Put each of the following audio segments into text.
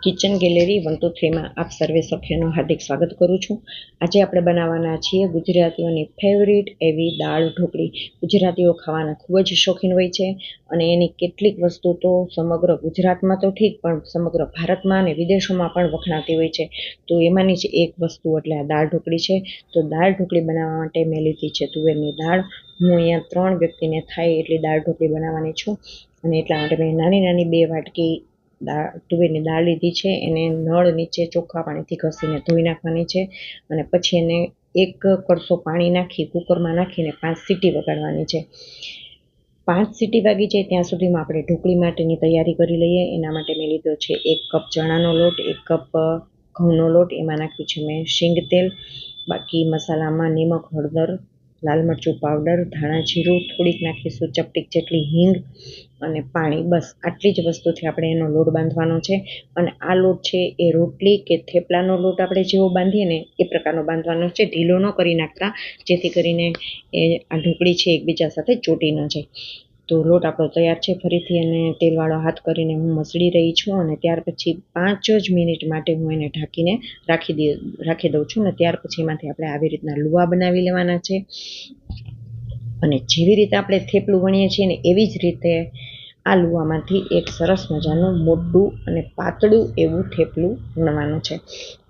Kitchen gallery 1 to 3 માં આપ સર્વે સભ્યોનું હાર્દિક સ્વાગત કરું છું। આજે આપણે બનાવવાના છીએ ગુજરાતીઓની ફેવરિટ એવી દાળ ઢોકળી। ગુજરાતીઓ ખાવાના ખૂબ જ શોખીન હોય છે અને એની કેટલીક વસ્તુ તો સમગ્ર ગુજરાતમાં તો ઠીક પણ સમગ્ર ભારતમાં અને વિદેશોમાં પણ વખણાતી હોય છે। તો એમાંની જ એક વસ્તુ એટલે આ દાળ ઢોકળી છે। તો દાળ ઢોકળી બનાવવા માટે મેં લીધી છે તુવેરની દાળ। હું અહીંયા 3 વ્યક્તિને થાય એટલી દાળ ઢોકળી બનાવવાની છું અને એટલા માટે મેં નાની નાની 2 વાટકી તુવેરની દાળ લીધી છે। એને નળ નીચે ચોખ્ખા પાણીથી ઘસીને ધોઈ નાખવાની છે અને પછી એને એક કળશો પાણી નાખી કુકરમાં નાખીને 5 સીટી વગાડવાની છે। 5 સીટી વાગી જાય ત્યાં સુધીમાં આપણે ઢોકળી માટેની તૈયારી કરી લઈએ। એના માટે મેં લીધો છે 1 કપ ચણાનો લોટ, 1 કપ ઘઉંનો લોટ, એમાં નાખ્યું છે મેં શીંગ તેલ, બાકી મસાલામાં નિમક, હળદર, લાલ મરચું પાવડર, ધાણા જીરું, થોડીક નાખીશું ચપટીક જેટલી હિંગ અને પાણી। બસ આટલી જ વસ્તુથી આપણે એનો લોટ બાંધવાનો છે અને આ લોટ છે એ રોટલી કે થેપલાનો લોટ આપણે જેવો બાંધીએ ને એ પ્રકારનો બાંધવાનો છે, ઢીલો ન કરી નાખતા, જેથી કરીને આ ઢોકળી છે એકબીજા સાથે ચોટી ન જાય। તો લોટ આપણો તૈયાર છે। ફરીથી એને તેલવાળો હાથ કરીને હું મસળી રહી છું અને ત્યાર પછી 5 જ મિનિટ માટે હું એને ઢાંકીને રાખી દઉં છું અને ત્યાર પછી એમાંથી આપણે આવી રીતના લુવા બનાવી લેવાના છે અને જેવી રીતે આપણે થેપલું વણીએ છીએ ને એવી જ રીતે આ લુવામાંથી એક સરસ મજાનું મોટું અને પાતળું એવું થેપલું વણવાનું છે।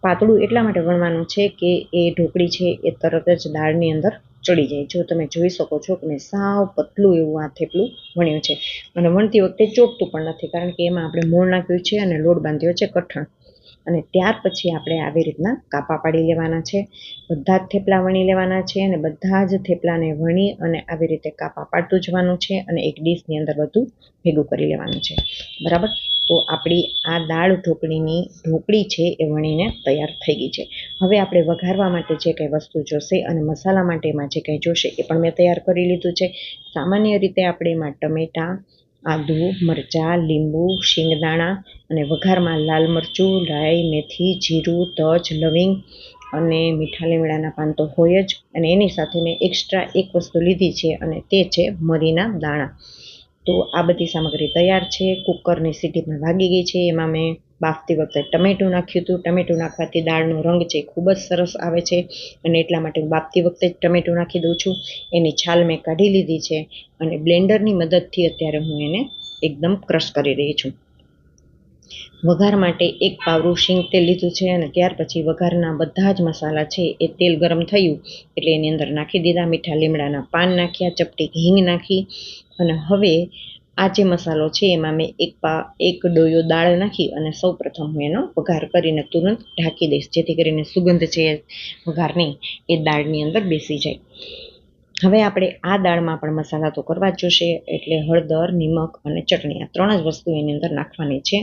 પાતળું એટલા માટે વણવાનું છે કે એ ઢોકળી છે એ તરત જ દાળની અંદર ચડી જાય। જો તમે જોઈ શકો છો કે મેં સાવ પતલું એવું આ થેપલું વણ્યું છે અને વણતી વખતે ચોટતું પણ નથી, કારણ કે એમાં આપણે મોણ નાખ્યું છે અને લોટ બાંધ્યો છે કઠણ। અને ત્યાર પછી આપણે આવી રીતના કાપા પાડી લેવાના છે। બધા જ થેપલા વણી લેવાના છે અને બધા જ થેપલાને વણી અને આવી રીતે કાપા પાડતું જવાનું છે અને એક ડીશની અંદર બધું ભેગું કરી લેવાનું છે, બરાબર। તો આપણી આ દાળ ઢોકળીની ઢોકળી છે એ વણીને તૈયાર થઈ ગઈ છે। હવે આપણે વઘારવા માટે જે કંઈ વસ્તુ જોશે અને મસાલા માટે એમાં જે કંઈ જોશે એ પણ મેં તૈયાર કરી લીધું છે। સામાન્ય રીતે આપણે એમાં ટમેટાં, આદુ, મરચાં, લીંબુ, શિંગદાણા અને વઘારમાં લાલ મરચું, રાઈ, મેથી, જીરું, તજ, લવિંગ અને મીઠા લીમડાના પાન તો હોય જ, અને એની સાથે મેં એક્સ્ટ્રા એક વસ્તુ લીધી છે અને તે છે મરીના દાણા। તો આ બધી સામગ્રી તૈયાર છે। કુકરની સીટી પણ વાગી ગઈ છે। એમાં મેં બાફતી વખતે ટમેટું નાખ્યું હતું। ટમેટું નાખવાથી દાળનો રંગ છે ખૂબ જ સરસ આવે છે અને એટલા માટે હું બાફતી વખતે જ ટમેટું નાખી દઉં છું। એની છાલ મેં કાઢી લીધી છે અને બ્લેન્ડરની મદદથી અત્યારે હું એને એકદમ ક્રશ કરી રહી છું। વઘાર માટે 1 પાવરું શીંગ તેલ લીધું છે અને ત્યાર પછી વઘારના બધા જ મસાલા છે એ તેલ ગરમ થયું એટલે એની અંદર નાખી દીધા। મીઠા લીમડાના પાન નાખ્યા, ચપટી હિંગ નાખી અને હવે આ જે મસાલો છે એમાં મેં એક ડોયો દાળ નાખી અને સૌ પ્રથમ હું એનો વઘાર કરીને તુરંત ઢાંકી દઈશ, જેથી કરીને સુગંધ છે વઘારની એ દાળની અંદર બેસી જાય। હવે આપણે આ દાળમાં પણ મસાલા તો કરવા જ જોશે, એટલે હળદર, નિમક અને ચટણી, આ 3 જ વસ્તુ એની અંદર નાખવાની છે।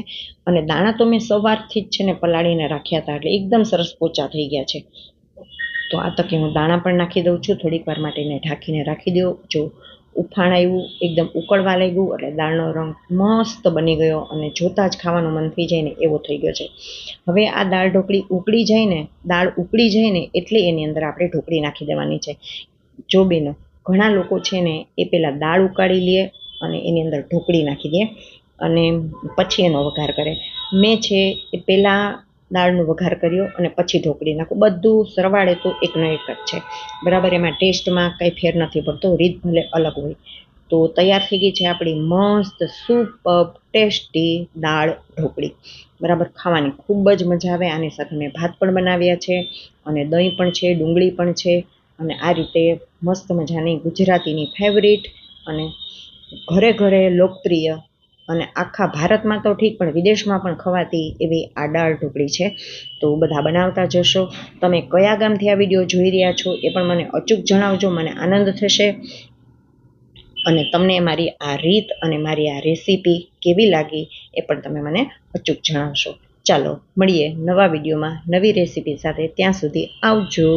અને દાણા તો મેં સવારથી જ છે ને પલાળીને રાખ્યા હતા, એટલે એકદમ સરસ પોચા થઈ ગયા છે। તો આ તકે હું દાણા પણ નાખી દઉં છું। થોડીક વાર માટે એને ઢાંકીને રાખી દો। જો ઉફાણ આવ્યું, એકદમ ઉકળવા લાગ્યું એટલે દાળનો રંગ મસ્ત બની ગયો અને જોતાં જ ખાવાનું મન થઈ જાય ને એવો થઈ ગયો છે। હવે આ દાળ ઢોકળી દાળ ઉકળી જાય ને એટલે એની અંદર આપણે ઢોકળી નાખી દેવાની છે। જો બેનો, ઘણા લોકો છે ને એ પહેલાં દાળ ઉકાળી લે અને એની અંદર ઢોકળી નાખી દે અને પછી એનો વઘાર કરે। મેં છે એ પહેલાં દાળનો વઘાર કર્યો અને પછી ઢોકળી નાખું। બધું સરવાળે તો એકનો એક જ છે, બરાબર। એમાં ટેસ્ટમાં કંઈ ફેર નથી પડતો, રીત ભલે અલગ હોય। તો તૈયાર થઈ ગઈ છે આપણી મસ્ત સુપર ટેસ્ટી દાળ ઢોકળી, બરાબર। ખાવાની ખૂબ જ મજા આવે। આની સાથે મેં ભાત પણ બનાવ્યા છે અને દહીં પણ છે, ડુંગળી પણ છે અને આ રીતે મસ્ત મજાની ગુજરાતીની ફેવરિટ અને ઘરે ઘરે લોકપ્રિય અને આખા ભારતમાં તો ઠીક પણ વિદેશમાં પણ ખવાતી એવી આ દાળ ઢોકળી છે। તો બધા બનાવતા જશો। તમે કયા ગામથી આ વિડીયો જોઈ રહ્યા છો એ પણ મને અચૂક જણાવજો, મને આનંદ થશે અને તમને મારી આ રીત અને મારી આ રેસીપી કેવી લાગી એ પણ તમે મને અચૂક જણાવશો। ચાલો મળીએ નવા વિડીયોમાં નવી રેસીપી સાથે, ત્યાં સુધી આવજો।